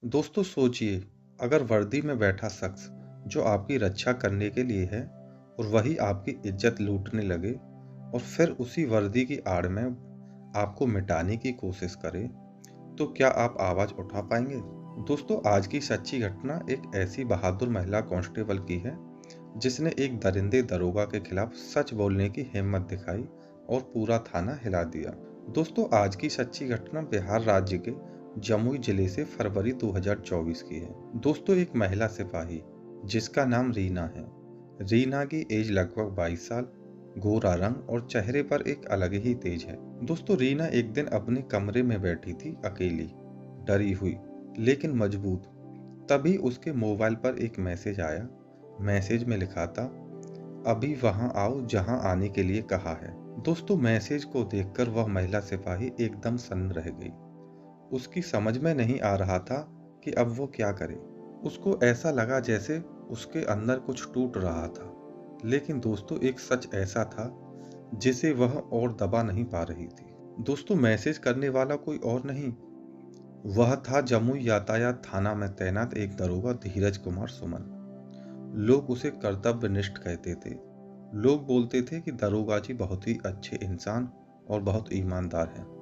दोस्तों सोचिए, अगर वर्दी में बैठा शख्स जो आपकी रक्षा करने के लिए है और वही आपकी इज्जत लूटने लगे और फिर उसी वर्दी की आड़ में आपको मिटाने की कोशिश करे, तो क्या आप आवाज उठा पाएंगे? दोस्तों, आज की सच्ची घटना एक ऐसी बहादुर महिला कांस्टेबल की है जिसने एक दरिंदे दरोगा के खिलाफ सच बोलने की हिम्मत दिखाई और पूरा थाना हिला दिया। दोस्तों, आज की सच्ची घटना बिहार राज्य के जमुई जिले से फरवरी 2024 की है। दोस्तों, एक महिला सिपाही जिसका नाम रीना है। रीना की एज लगभग 22 साल, गोरा रंग और चेहरे पर एक अलग ही तेज है। दोस्तों, रीना एक दिन अपने कमरे में बैठी थी अकेली, डरी हुई लेकिन मजबूत। तभी उसके मोबाइल पर एक मैसेज आया। मैसेज में लिखा था, अभी वहां आओ जहां आने के लिए कहा है। दोस्तों, मैसेज को देखकर वह महिला सिपाही एकदम सन्न रह गई। उसकी समझ में नहीं आ रहा था कि अब वो क्या करे। उसको ऐसा लगा जैसे उसके अंदर कुछ टूट रहा था। लेकिन दोस्तों, एक सच ऐसा था जिसे वह और दबा नहीं पा रही थी। दोस्तों, मैसेज करने वाला कोई और नहीं, वह था जमुई यातायात थाना में तैनात एक दरोगा धीरज कुमार सुमन। लोग उसे कर्तव्यनिष्ठ कहते थे। लोग बोलते थे कि दरोगा जी बहुत ही अच्छे इंसान और बहुत ईमानदार हैं।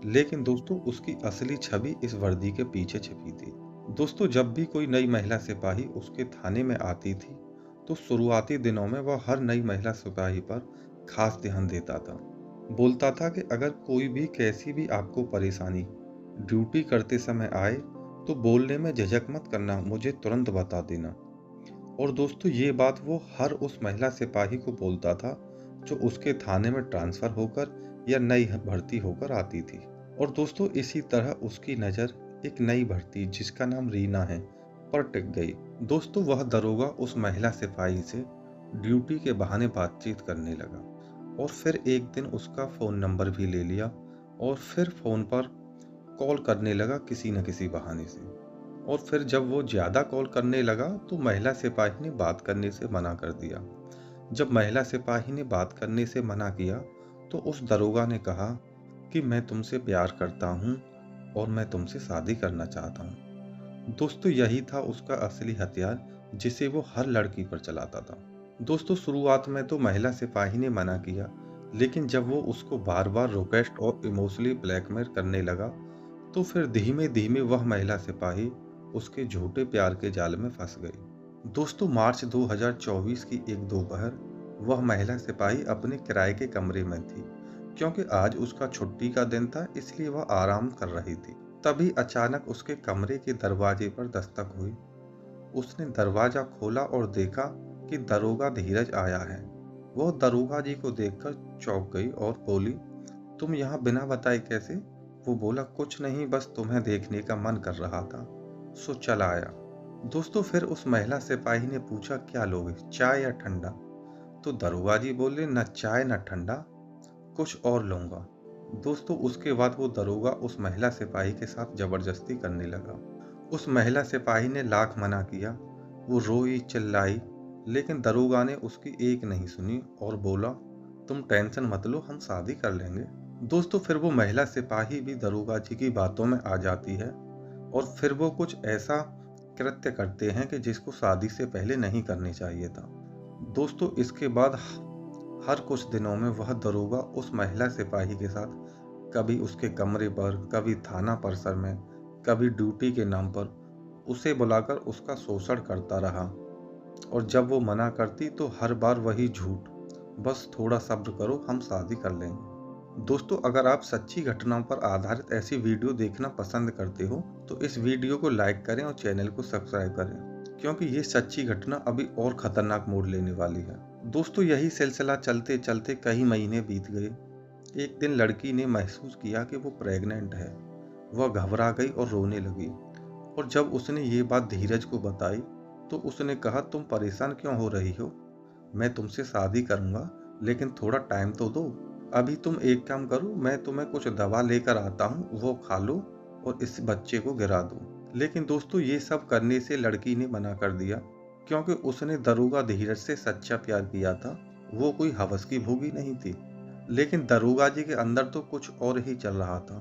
लेकिन दोस्तों, उसकी असली छवि इस वर्दी के पीछे छिपी थी। दोस्तों, जब भी कोई नई महिला सिपाही उसके थाने में आती थी, तो शुरुआती दिनों में वह हर नई महिला सिपाही पर खास ध्यान देता था। बोलता था कि अगर कोई भी कैसी भी आपको परेशानी ड्यूटी करते समय आए, तो बोलने में झिझक मत करना, मुझे तुरंत बता देना। और दोस्तों, ये बात वो हर उस महिला सिपाही को बोलता था जो उसके थाने में ट्रांसफर होकर या नई भर्ती होकर आती थी। और दोस्तों, इसी तरह उसकी नज़र एक नई भर्ती जिसका नाम रीना है पर टिक गई। दोस्तों, वह दरोगा उस महिला सिपाही से ड्यूटी के बहाने बातचीत करने लगा और फिर एक दिन उसका फ़ोन नंबर भी ले लिया और फिर फ़ोन पर कॉल करने लगा किसी न किसी बहाने से। और फिर जब वो ज़्यादा कॉल करने लगा तो महिला सिपाही ने बात करने से मना कर दिया। जब महिला सिपाही ने बात करने से मना किया तो उस दरोगा ने कहा कि मैं तुमसे प्यार करता हूँ और मैं तुमसे शादी करना चाहता हूँ। दोस्तों, यही था उसका असली हथियार जिसे वो हर लड़की पर चलाता था। दोस्तों, शुरुआत में तो महिला सिपाही ने मना किया, लेकिन जब वो उसको बार बार रिक्वेस्ट और इमोशनली ब्लैकमेल करने लगा, तो फिर धीमे धीमे वह महिला सिपाही उसके झूठे प्यार के जाल में फंस गई। दोस्तों, मार्च 2024 की एक दोपहर वह महिला सिपाही अपने किराए के कमरे में थी। क्योंकि आज उसका छुट्टी का दिन था, इसलिए वह आराम कर रही थी। तभी अचानक उसके कमरे के दरवाजे पर दस्तक हुई। उसने दरवाजा खोला और देखा कि दरोगा धीरज आया है। वो दरोगा जी को देखकर चौंक गई और बोली, तुम यहाँ बिना बताए कैसे? वो बोला, कुछ नहीं, बस तुम्हें देखने का मन कर रहा था, सो चला आया। दोस्तों, फिर उस महिला सिपाही ने पूछा, क्या लोगे, चाय या ठंडा? तो दरोगा जी बोले, न चाय न ठंडा, कुछ और लूंगा। दोस्तों, उसके बाद वो दरोगा उस महिला सिपाही के साथ जबरदस्ती करने लगा। उस महिला सिपाही ने लाख मना किया, वो रोई चिल्लाई, लेकिन दरोगा ने उसकी एक नहीं सुनी और बोला, तुम टेंशन मत लो, हम शादी कर लेंगे। दोस्तों, फिर वो महिला सिपाही भी दरोगा जी की बातों में आ जाती है और फिर वो कुछ ऐसा कृत्य करते हैं कि जिसको शादी से पहले नहीं करनी चाहिए था। दोस्तों, इसके बाद हर कुछ दिनों में वह दरोगा उस महिला सिपाही के साथ कभी उसके कमरे पर, कभी थाना परिसर में, कभी ड्यूटी के नाम पर उसे बुलाकर उसका शोषण करता रहा। और जब वो मना करती तो हर बार वही झूठ, बस थोड़ा सब्र करो, हम शादी कर लेंगे। दोस्तों, अगर आप सच्ची घटनाओं पर आधारित ऐसी वीडियो देखना पसंद करते हो तो इस वीडियो को लाइक करें और चैनल को सब्सक्राइब करें, क्योंकि ये सच्ची घटना अभी और खतरनाक मोड़ लेने वाली है। दोस्तों, यही सिलसिला चलते चलते कई महीने बीत गए। एक दिन लड़की ने महसूस किया कि वो प्रेग्नेंट है। वह घबरा गई और रोने लगी। और जब उसने ये बात धीरज को बताई तो उसने कहा, तुम परेशान क्यों हो रही हो? मैं तुमसे शादी करूंगा, लेकिन थोड़ा टाइम तो दो। अभी तुम एक काम करो, मैं तुम्हें कुछ दवा लेकर आता हूँ, वो खा लो और इस बच्चे को गिरा दो। लेकिन दोस्तों, ये सब करने से लड़की ने मना कर दिया, क्योंकि उसने दरोगा धीरज से सच्चा प्यार किया था। वो कोई हवस की भोगी नहीं थी। लेकिन दरोगा जी के अंदर तो कुछ और ही चल रहा था।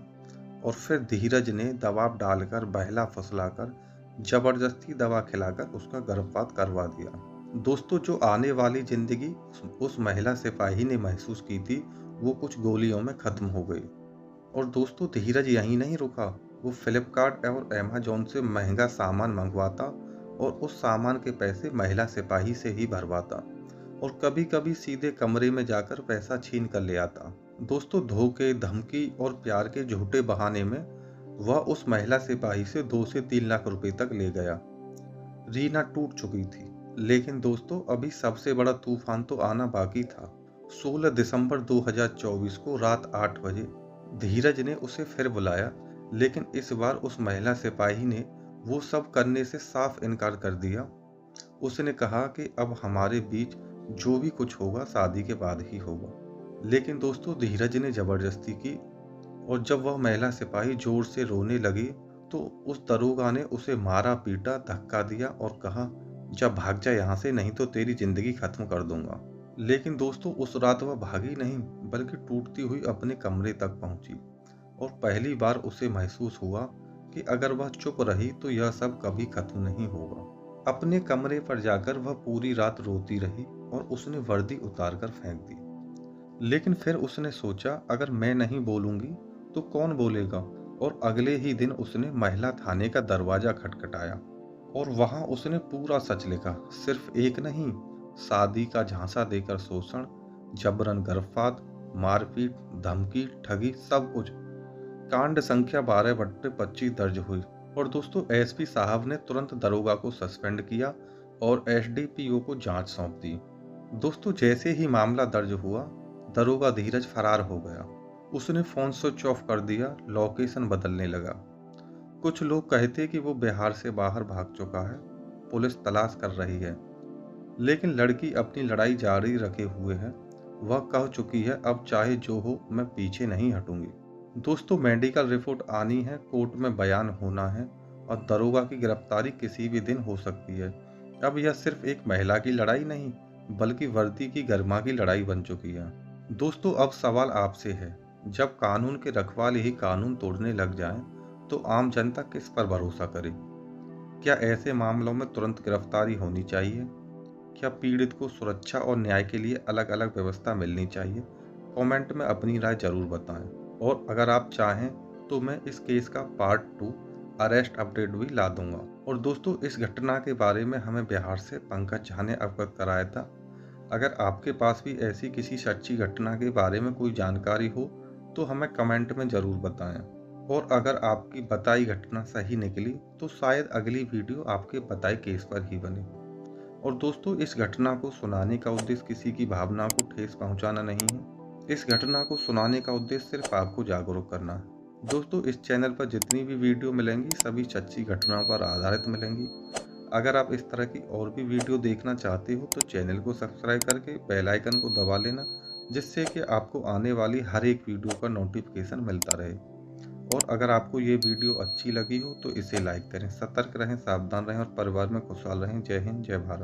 और फिर धीरज ने दबाव डालकर, बहला फुसलाकर जबरदस्ती दवा खिलाकर उसका गर्भपात करवा दिया। दोस्तों, जो आने वाली जिंदगी उस महिला सिपाही ने महसूस की थी, वो कुछ गोलियों में खत्म हो गई। और दोस्तों, धीरज यहीं नहीं रुका। वो फ्लिपकार्ट और अमेज़न से महंगा सामान मंगवाता और उस सामान के पैसे महिला सिपाही से ही भरवाता और कभी-कभी सीधे कमरे में जाकर पैसा छीन कर ले आता। दोस्तों, धोखे, धमकी और प्यार के झूठे बहाने में वह उस महिला सिपाही से 2 से 3 लाख रुपए तक ले गया। रीना टूट चुकी थी, लेकिन दोस्तों अभी सबसे बड़ा तूफान तो आना बाकी था। 16 दिसंबर 2024 को रात 8 बजे धीरज ने उसे फिर बुलाया, लेकिन इस बार उस महिला सिपाही ने वो सब करने से साफ इनकार कर दिया। उसने कहा कि अब हमारे बीच जो भी कुछ होगा शादी के बाद ही होगा। लेकिन दोस्तों, धीरज ने जबरदस्ती की और जब वह महिला सिपाही जोर से रोने लगी तो उस दरोगा ने उसे मारा, पीटा, धक्का दिया और कहा, जा भाग जा यहाँ से, नहीं तो तेरी जिंदगी खत्म कर दूंगा। लेकिन दोस्तों, उस रात वह भागी नहीं, बल्कि टूटती हुई अपने कमरे तक पहुंची और पहली बार उसे महसूस हुआ कि अगर वह चुप रही तो यह सब कभी खत्म नहीं होगा। अपने कमरे पर जाकर वह पूरी रात रोती रही और उसने वर्दी उतारकर फेंक दी। लेकिन फिर उसने सोचा, अगर मैं नहीं बोलूंगी तो कौन बोलेगा। और अगले ही दिन उसने महिला थाने का दरवाजा खटखटाया और वहां उसने पूरा सच लिखा। सिर्फ एक नहीं, शादी का झांसा देकर शोषण, जबरन गर्भपात, मारपीट, धमकी, ठगी, सब कुछ। कांड संख्या 12/25 दर्ज हुई और दोस्तों एसपी साहब ने तुरंत दरोगा को सस्पेंड किया और एसडीपीओ को जांच सौंप दी। दोस्तों, जैसे ही मामला दर्ज हुआ, दरोगा धीरज फरार हो गया। उसने फोन स्विच ऑफ कर दिया, लोकेशन बदलने लगा। कुछ लोग कहते कि वो बिहार से बाहर भाग चुका है, पुलिस तलाश कर रही है। लेकिन लड़की अपनी लड़ाई जारी रखे हुए है। वह कह चुकी है, अब चाहे जो हो मैं पीछे नहीं हटूंगी। दोस्तों, मेडिकल रिपोर्ट आनी है, कोर्ट में बयान होना है और दरोगा की गिरफ्तारी किसी भी दिन हो सकती है। अब यह सिर्फ एक महिला की लड़ाई नहीं, बल्कि वर्दी की गरिमा की लड़ाई बन चुकी है। दोस्तों, अब सवाल आपसे है, जब कानून के रखवाले ही कानून तोड़ने लग जाएं, तो आम जनता किस पर भरोसा करे? क्या ऐसे मामलों में तुरंत गिरफ्तारी होनी चाहिए? क्या पीड़ित को सुरक्षा और न्याय के लिए अलग अलग व्यवस्था मिलनी चाहिए? कमेंट में अपनी राय जरूर बताएं। और अगर आप चाहें तो मैं इस केस का पार्ट 2 अरेस्ट अपडेट भी ला दूंगा। और दोस्तों, इस घटना के बारे में हमें बिहार से पंकज झा ने अवगत कराया था। अगर आपके पास भी ऐसी किसी सच्ची घटना के बारे में कोई जानकारी हो तो हमें कमेंट में जरूर बताएं। और अगर आपकी बताई घटना सही निकली तो शायद अगली वीडियो आपके बताए केस पर ही बने। और दोस्तों, इस घटना को सुनाने का उद्देश्य किसी की भावना को ठेस पहुंचाना नहीं है। इस घटना को सुनाने का उद्देश्य सिर्फ आपको जागरूक करना है। दोस्तों, इस चैनल पर जितनी भी वीडियो मिलेंगी सभी सच्ची घटनाओं पर आधारित मिलेंगी। अगर आप इस तरह की और भी वीडियो देखना चाहते हो तो चैनल को सब्सक्राइब करके बेल आइकन को दबा लेना, जिससे कि आपको आने वाली हर एक वीडियो का नोटिफिकेशन मिलता रहे। और अगर आपको ये वीडियो अच्छी लगी हो तो इसे लाइक करें। सतर्क रहें, सावधान रहें और परिवार में खुशहाल रहें। जय हिंद, जय भारत।